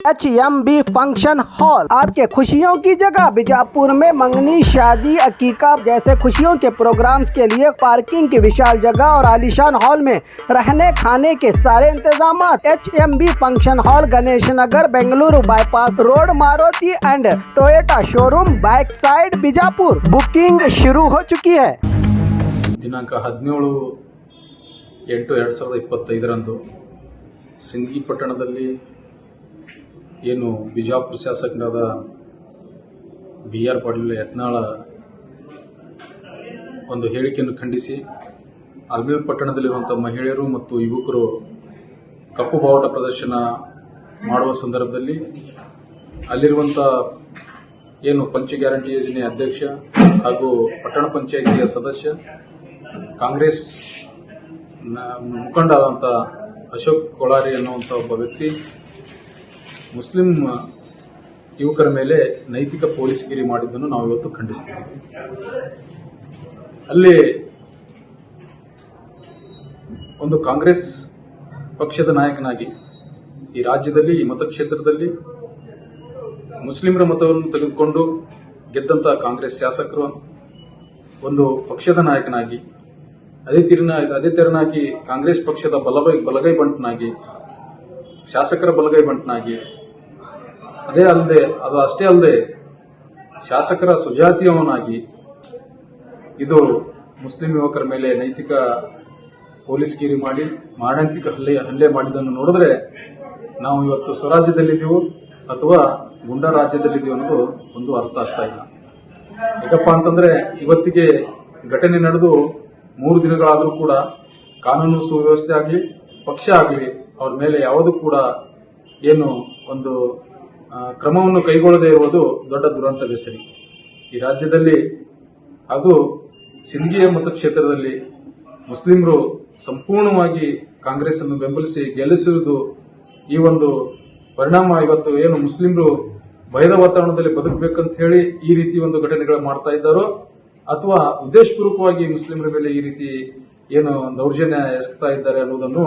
HMB function hall आपके खुशियों की जगह। बीजापुर में मंगनी, शादी, अकीका जैसे खुशियों के प्रोग्राम्स के लिए पार्किंग की विशाल जगह और आलीशान हॉल में रहने खाने के सारे इंतजाम। HMB function hall, Ganesh Nagar, Bengaluru bypass road, Maruti and Toyota showroom, back side, Bijapur. Booking शुरू हो चुकी है। ದಿನಾಂಕ 17/8/2025 ಸಿಂದಗಿ ಪಟ್ಟಣದಲ್ಲಿ ಏನು ಬಿಜಾಪುರ ಶಾಸಕರಾದ BR ಪಾಟೀಲ್ ಯತ್ನಾಳ ಒಂದು ಹೇಳಿಕೆಯನ್ನು ಖಂಡಿಸಿ ಅಲ್ಮೇಲ್ ಪಟ್ಟಣದಲ್ಲಿರುವಂತಹ ಮಹಿಳೆಯರು ಮತ್ತು ಯುವಕರು ಕಪ್ಪು ಬಾವುಟ ಪ್ರದರ್ಶನ ಮಾಡುವ ಸಂದರ್ಭದಲ್ಲಿ ಅಲ್ಲಿರುವಂತಹ ಏನು ಪಂಚ ಗ್ಯಾರಂಟಿ ಯೋಜನೆ ಅಧ್ಯಕ್ಷ ಹಾಗೂ ಪಟ್ಟಣ ಪಂಚಾಯಿತಿಯ ಸದಸ್ಯ ಕಾಂಗ್ರೆಸ್ ಮುಖಂಡರಾದಂಥ ಅಶೋಕ್ ಕೊಳಾರಿ ಅನ್ನುವಂಥ ಒಬ್ಬ ವ್ಯಕ್ತಿ ಮುಸ್ಲಿಂ ಯುವಕರ ಮೇಲೆ ನೈತಿಕ ಪೊಲೀಸ್ಗಿರಿ ಮಾಡಿದ್ದನ್ನು ನಾವು ಇವತ್ತು ಖಂಡಿಸ್ತೀವಿ. ಅಲ್ಲಿ ಒಂದು ಕಾಂಗ್ರೆಸ್ ಪಕ್ಷದ ನಾಯಕನಾಗಿ ಈ ರಾಜ್ಯದಲ್ಲಿ, ಈ ಮತಕ್ಷೇತ್ರದಲ್ಲಿ ಮುಸ್ಲಿಮರ ಮತವನ್ನು ತೆಗೆದುಕೊಂಡು ಗೆದ್ದಂತಹ ಕಾಂಗ್ರೆಸ್ ಶಾಸಕರು ಒಂದು ಪಕ್ಷದ ನಾಯಕನಾಗಿ, ಅದೇ ತೆರನಾಗಿ ಕಾಂಗ್ರೆಸ್ ಪಕ್ಷದ ಬಲಗೈ ಬಂಟನಾಗಿ, ಶಾಸಕರ ಬಲಗೈ ಬಂಟನಾಗಿ, ಅದು ಅಷ್ಟೇ ಅಲ್ಲದೆ ಶಾಸಕರ ಸುಜಾತಿಯವನಾಗಿ ಇದು ಮುಸ್ಲಿಂ ಯುವಕರ ಮೇಲೆ ನೈತಿಕ ಪೊಲೀಸ್ಗಿರಿ ಮಾಡಿ ಮಾರಣಾಂತಿಕ ಹಲ್ಲೆ ಮಾಡಿದ್ದನ್ನು ನೋಡಿದ್ರೆ ನಾವು ಇವತ್ತು ಸ್ವರಾಜ್ಯದಲ್ಲಿದ್ದೀವೋ ಅಥವಾ ಗುಂಡಾ ರಾಜ್ಯದಲ್ಲಿದ್ದೀವೋ ಅನ್ನೋದು ಒಂದು ಅರ್ಥ ಆಗ್ತಾ ಇಲ್ಲ. ಯಾಕಪ್ಪ ಅಂತಂದ್ರೆ ಇವತ್ತಿಗೆ ಘಟನೆ ನಡೆದು 3 ದಿನಗಳಾದರೂ ಕೂಡ ಕಾನೂನು ಸುವ್ಯವಸ್ಥೆ ಆಗಲಿ, ಪಕ್ಷ ಆಗಲಿ ಅವ್ರ ಮೇಲೆ ಯಾವುದೂ ಕೂಡ ಏನು ಒಂದು ಕ್ರಮವನ್ನು ಕೈಗೊಳ್ಳದೇ ಇರುವುದು ದೊಡ್ಡ ದುರಂತವೇ ಸರಿ. ಈ ರಾಜ್ಯದಲ್ಲಿ ಅದು ಸಿಂದಗಿಯ ಮತಕ್ಷೇತ್ರದಲ್ಲಿ ಮುಸ್ಲಿಮರು ಸಂಪೂರ್ಣವಾಗಿ ಕಾಂಗ್ರೆಸ್ ಅನ್ನು ಬೆಂಬಲಿಸಿ ಗೆಲ್ಲಿಸುವುದು ಈ ಒಂದು ಪರಿಣಾಮ. ಇವತ್ತು ಏನು ಮುಸ್ಲಿಮರು ಭಯದ ವಾತಾವರಣದಲ್ಲಿ ಬದುಕಬೇಕಂತ ಹೇಳಿ ಈ ರೀತಿ ಒಂದು ಘಟನೆಗಳು ಮಾಡ್ತಾ ಇದ್ದಾರೋ ಅಥವಾ ಉದ್ದೇಶಪೂರ್ವಕವಾಗಿ ಮುಸ್ಲಿಮರ ಮೇಲೆ ಈ ರೀತಿ ಏನು ದೌರ್ಜನ್ಯ ಎಸಗ್ತಾ ಇದ್ದಾರೆ ಅನ್ನೋದನ್ನು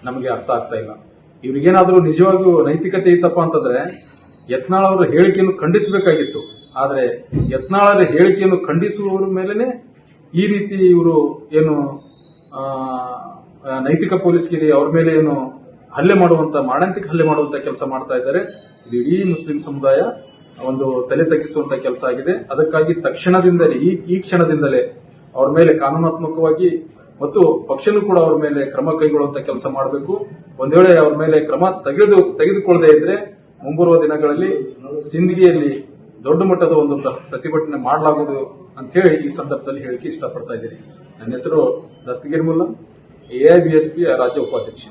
ನಮಗೆ ಅರ್ಥ ಆಗ್ತಾ ಇಲ್ಲ. ಇವ್ರಿಗೇನಾದ್ರೂ ನಿಜವಾಗಿಯೂ ನೈತಿಕತೆ ಇತ್ತಪ್ಪ ಅಂತಂದ್ರೆ ಯತ್ನಾಳ್ ಅವರ ಹೇಳಿಕೆಯನ್ನು ಖಂಡಿಸಬೇಕಾಗಿತ್ತು. ಆದರೆ ಯತ್ನಾಳರ ಹೇಳಿಕೆಯನ್ನು ಖಂಡಿಸುವವರ ಮೇಲೆನೆ ಈ ರೀತಿ ಇವರು ಏನು ನೈತಿಕ ಪೊಲೀಸ್ಗಿರಿ ಅವ್ರ ಮೇಲೆ ಏನು ಮಾರಣಾಂತಿಕ ಹಲ್ಲೆ ಮಾಡುವಂತ ಕೆಲಸ ಮಾಡ್ತಾ ಇದ್ದಾರೆ. ಇದು ಇಡೀ ಮುಸ್ಲಿಂ ಸಮುದಾಯ ಒಂದು ತಲೆ ತಗ್ಗಿಸುವಂತ ಕೆಲಸ ಆಗಿದೆ. ಅದಕ್ಕಾಗಿ ತಕ್ಷಣದಿಂದಲೇ ಈ ಕ್ಷಣದಿಂದಲೇ ಅವ್ರ ಮೇಲೆ ಕಾನೂನಾತ್ಮಕವಾಗಿ ಮತ್ತು ಪಕ್ಷನೂ ಕೂಡ ಅವ್ರ ಮೇಲೆ ಕ್ರಮ ಕೈಗೊಳ್ಳುವಂತ ಕೆಲಸ ಮಾಡಬೇಕು. ಒಂದ್ ವೇಳೆ ಅವ್ರ ಮೇಲೆ ಕ್ರಮ ತೆಗೆದುಕೊಳ್ಳದೆ ಇದ್ರೆ ಮುಂಬರುವ ದಿನಗಳಲ್ಲಿ ಸಿಂದಗಿಯಲ್ಲಿ ದೊಡ್ಡ ಮಟ್ಟದ ಒಂದು ಪ್ರತಿಭಟನೆ ಮಾಡಲಾಗುವುದು ಅಂತ ಹೇಳಿ ಈ ಸಂದರ್ಭದಲ್ಲಿ ಹೇಳಿಕೆ ಇಷ್ಟಪಡ್ತಾ ಇದ್ದೀನಿ. ನನ್ನ ಹೆಸರು ದಸ್ತಗೀರ್ ಮುಲ್ಲಾ, AIBSP ರಾಜ್ಯ ಉಪಾಧ್ಯಕ್ಷ.